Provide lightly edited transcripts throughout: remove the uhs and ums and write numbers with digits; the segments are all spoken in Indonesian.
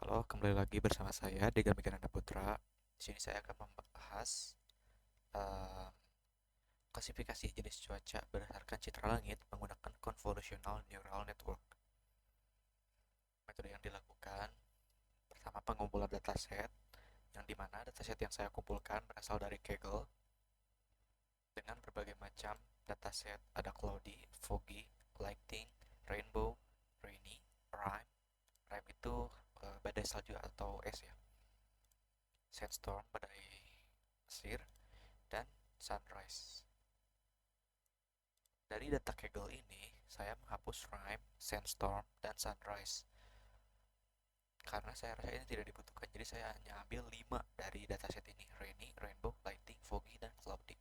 Halo, kembali lagi bersama saya Dega Mikiranda Putra. Di sini saya akan membahas eh, klasifikasi jenis cuaca berdasarkan citra langit menggunakan convolutional neural network. Metode yang dilakukan pertama pengumpulan dataset, yang dimana dataset yang saya kumpulkan berasal dari Kaggle dengan berbagai macam dataset. Ada cloudy, foggy, lighting, rainbow, rainy, rime. Rime itu badai salju atau es ya. Sandstorm, badai pasir, dan sunrise. Dari data Kaggle ini, saya menghapus rime, sandstorm, dan sunrise. Karena saya rasa ini tidak dibutuhkan, jadi saya hanya ambil 5 dari dataset ini, rainy, rainbow, lighting, foggy, dan cloudy.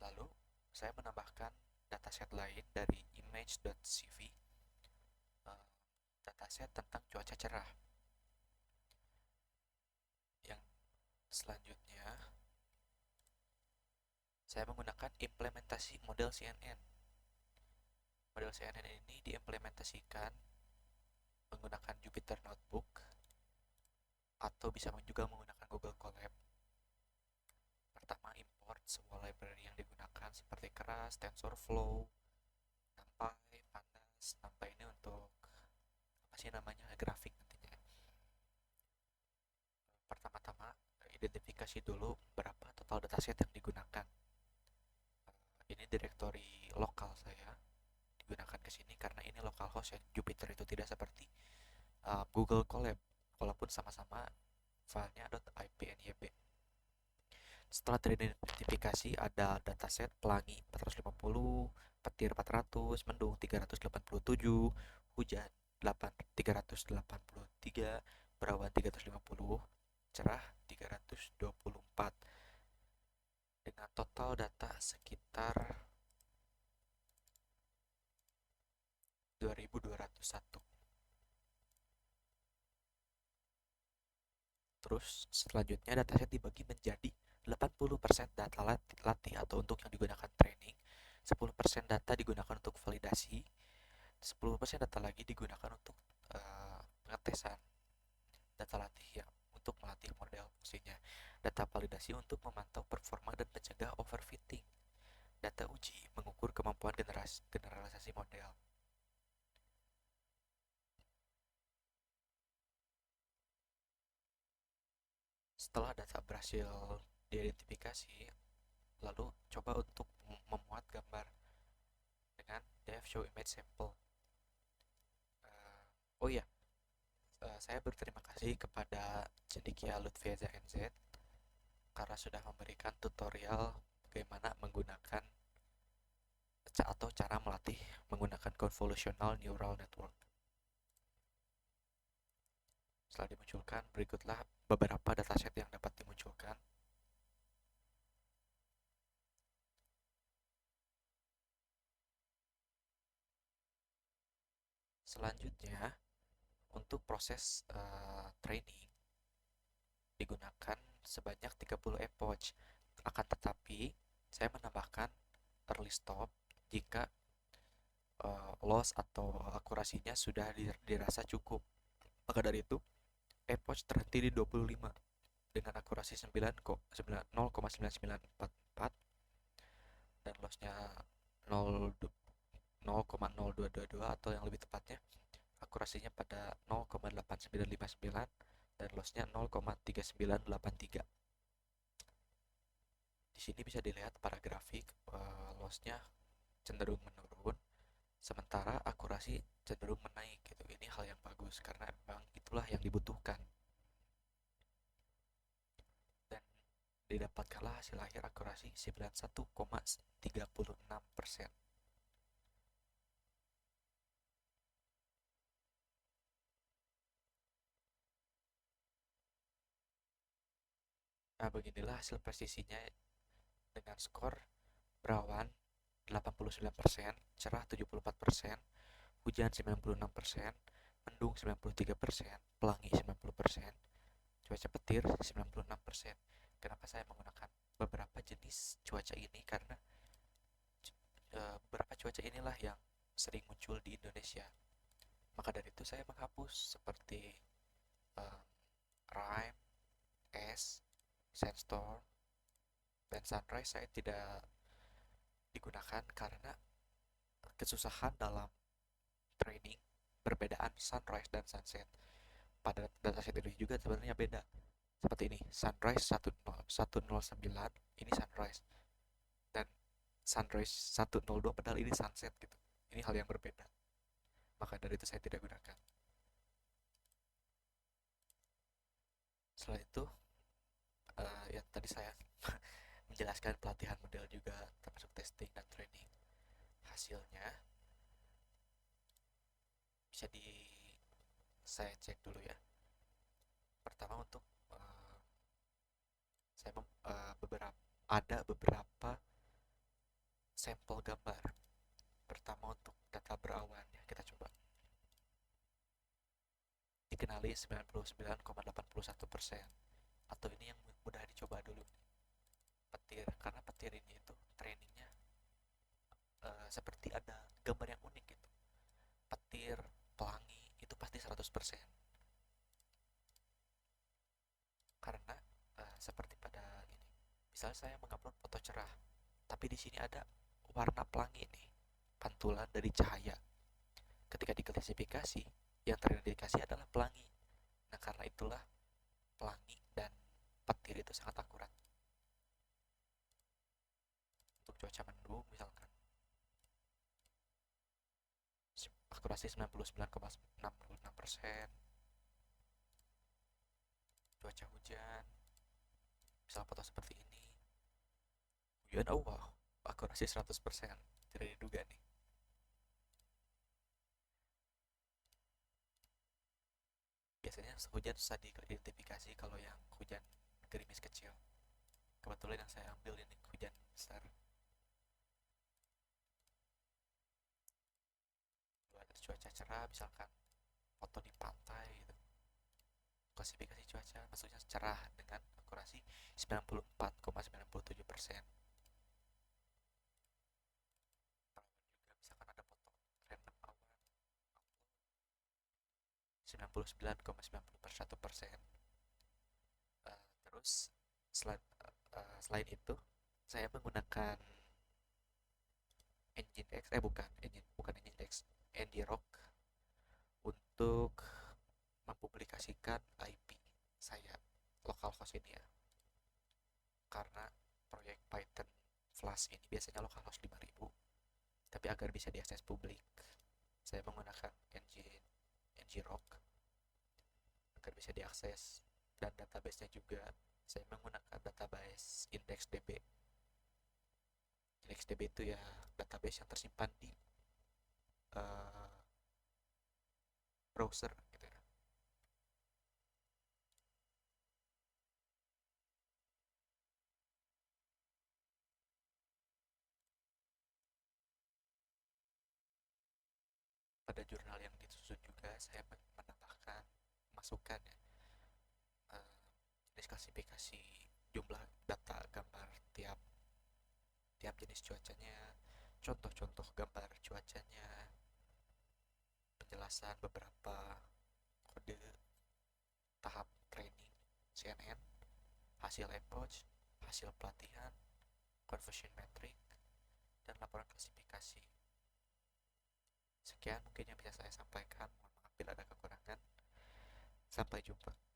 Lalu, saya menambahkan dataset lain dari image.cv, dataset tentang cuaca cerah. Yang selanjutnya, saya menggunakan implementasi model CNN. Model CNN ini diimplementasikan menggunakan Jupyter Notebook atau bisa juga menggunakan Google Colab. Pertama, import semua library yang digunakan seperti keras, TensorFlow, NumPy, Pandas. NumPy ini untuk apa sih namanya, grafik nantinya. Pertama-tama identifikasi dulu berapa total dataset yang digunakan. Ini direktori lokal saya digunakan ke sini karena ini localhost ya. Jupyter itu tidak seperti Google Colab, walaupun sama-sama filenya .ipnyb. Setelah teridentifikasi ada dataset pelangi 450, petir 400, mendung 387, hujan 383, berawan 350, cerah 324 dengan total data sekitar 2201. Terus selanjutnya dataset dibagi menjadi 80% data latih atau untuk yang digunakan training, 10% data digunakan untuk validasi, 10% data lagi digunakan untuk pengetesan. Data latih ya untuk melatih model fungsinya. Data validasi untuk memantau performa dan mencegah overfitting. Data uji mengukur kemampuan generalisasi model. Setelah data berhasil diidentifikasi, lalu coba untuk memuat gambar dengan def show image sample. Oh iya, saya berterima kasih kepada Cendikia Lutfieza NZ karena sudah memberikan tutorial bagaimana menggunakan atau cara melatih menggunakan convolutional neural network. Setelah dimunculkan, berikutlah beberapa dataset yang dapat dimunculkan. Selanjutnya, untuk proses training digunakan sebanyak 30 epoch. Akan tetapi, saya menambahkan early stop jika loss atau akurasinya sudah dirasa cukup. Maka dari itu, epoch terhenti di 25 dengan akurasi 0,9944 dan lossnya 0,0222 atau yang lebih tepatnya akurasinya pada 0,8959 dan lossnya 0,3983. Di sini bisa dilihat pada grafik lossnya cenderung menurun, sementara akurasi cenderung menaik gitu. Ini hal yang bagus karena memang itulah yang dibutuhkan. Dan didapatkanlah hasil akhir akurasi 91,36%. Nah, beginilah hasil presisinya dengan skor berawan 89%, cerah 74%, hujan 96%, mendung 93%, pelangi 90%, cuaca petir 96%. Kenapa saya menggunakan beberapa jenis cuaca ini? Karena beberapa cuaca inilah yang sering muncul di Indonesia. Maka dari itu saya menghapus seperti eh, Rime, S, Sandstorm, dan Sunrise saya tidak digunakan karena kesusahan dalam training perbedaan sunrise dan sunset. Pada dataset itu juga sebenarnya beda. Seperti ini, sunrise 109, ini sunrise. Dan sunrise 102 padahal ini sunset gitu. Ini hal yang berbeda. Maka dari itu saya tidak gunakan. Setelah itu, ya tadi saya menjelaskan pelatihan model juga termasuk testing dan training. Hasilnya bisa saya cek dulu ya. Pertama untuk saya beberapa sampel gambar. Pertama untuk data berawan ya, kita coba. Dikenali 99,81%, atau ini yang mudah dicoba dulu, petir. Karena petir ini itu trainingnya seperti ada gambar yang unik gitu. Petir, pelangi itu pasti 100%. Karena seperti pada ini, misalnya saya mengupload foto cerah, tapi di sini ada warna pelangi nih, pantulan dari cahaya. Ketika diklasifikasi, yang teridentifikasi adalah pelangi. Nah, karena itulah pelangi dan petir itu sangat akurat. Untuk cuaca mendung misalkan, akurasi 99,66%. Cuaca hujan, misal foto seperti ini, hujan, oh wow, akurasi 100%. Tidak diduga nih. Biasanya hujan susah diidentifikasi kalau yang hujan gerimis kecil. Kebetulan yang saya ambil ini hujan besar. Lalu ada cuaca cerah, misalkan foto di pantai gitu. Klasifikasi cuaca maksudnya cerah dengan akurasi 94,97%. Juga misalkan ada foto random awan, 99,91%. Terus selain itu saya menggunakan Nginx, bukan Nginx, NDRock untuk mempublikasikan IP saya localhost ini ya. Karena proyek Python Flash ini biasanya localhost 5000, tapi agar bisa diakses publik, saya menggunakan NGRock agar bisa diakses. Dan database-nya juga saya menggunakan database IndexDB. IndexDB itu ya database yang tersimpan di uh, browser gitu ya. Pada jurnal yang disusun juga saya menambahkan masukan ya, jenis klasifikasi jumlah data gambar tiap tiap jenis cuacanya, contoh-contoh gambar cuacanya, penjelasan beberapa kode tahap training CNN, hasil epoch, hasil pelatihan, conversion metric, dan laporan klasifikasi. Sekian mungkin yang bisa saya sampaikan. Mohon maaf bila ada kekurangan. Sampai jumpa.